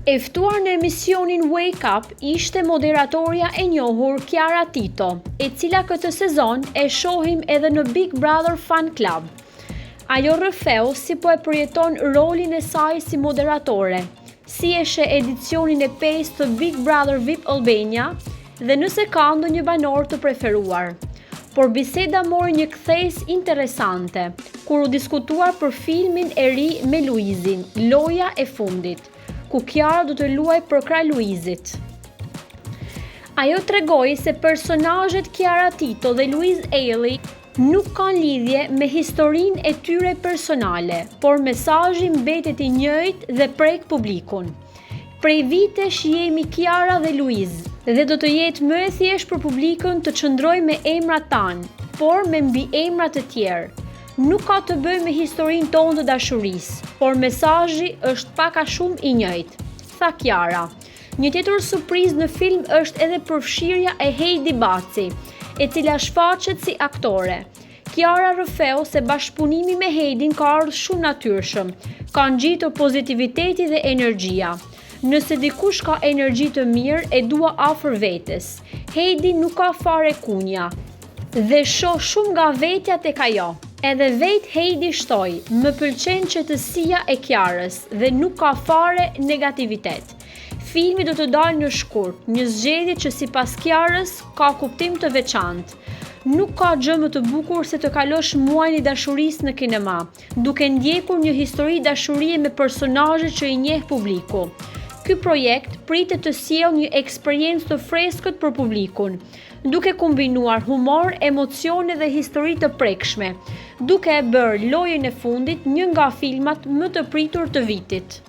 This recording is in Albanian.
E ftuar në emisionin Wake Up ishte moderatorja e njohur Kiara Tito, e cila këtë sezon e shohim edhe në Big Brother Fan Club. Ajo rrëfeu si po e përjeton rolin e saj si moderatore, si e sheh edicionin e 5 të Big Brother VIP Albania dhe nëse ka ndonjë banor të preferuar. Por biseda mori një kthes interesante, kur u diskutuar për filmin e ri me Luizin, Loja e fundit, ku Kiara do të luaj për krah Luizit. Ajo tregoi se personazhet Kiara Tito dhe Luiz Eili nuk kanë lidhje me historinë e tyre personale, por mesazhi mbetet i njëjtë dhe prek publikun. Prej vitesh jemi Kiara dhe Luiz, dhe do të jetë më e thjeshtë për publikun të qëndrojë me emrat tanë, por me mbiemra të tjerë. Nuk ka të bëjë me historinë tonë të dashurisë, por mesazhi është pak a shumë i njëjtë, tha Kiara. Një tjetër surprizë në film është edhe përfshirja e Heidi Baci, e cila shfaqet si aktore. Kiara rrëfeu se bashkëpunimi me Heidin ka ardhur shumë natyrshëm, ka ngjitur pozitiviteti dhe energjia. Nëse dikush ka energji të mirë, e dua afër vetes. Heidi nuk ka fare kunja dhe shoh shumë nga vetja tek ajo. Edhe vet Heidi shtoi, më pëlqen qetësia e Kiarës dhe nuk ka fare negativitet. Filmi do të dalë në shkurt, një zgjedhje që sipas Kiarës ka kuptim të veçantë. Nuk ka gjë më të bukur se të kalosh muajin e dashurisë në kinema, duke ndjekur një histori dashurie me personazhe që i njeh publiku. Ky projekt pritet të sjellë një eksperiencë të freskët për publikun, duke kombinuar humor, emocione dhe histori të prekshme, duke e bërë Lojën e fundit një nga filmat më të pritur të vitit.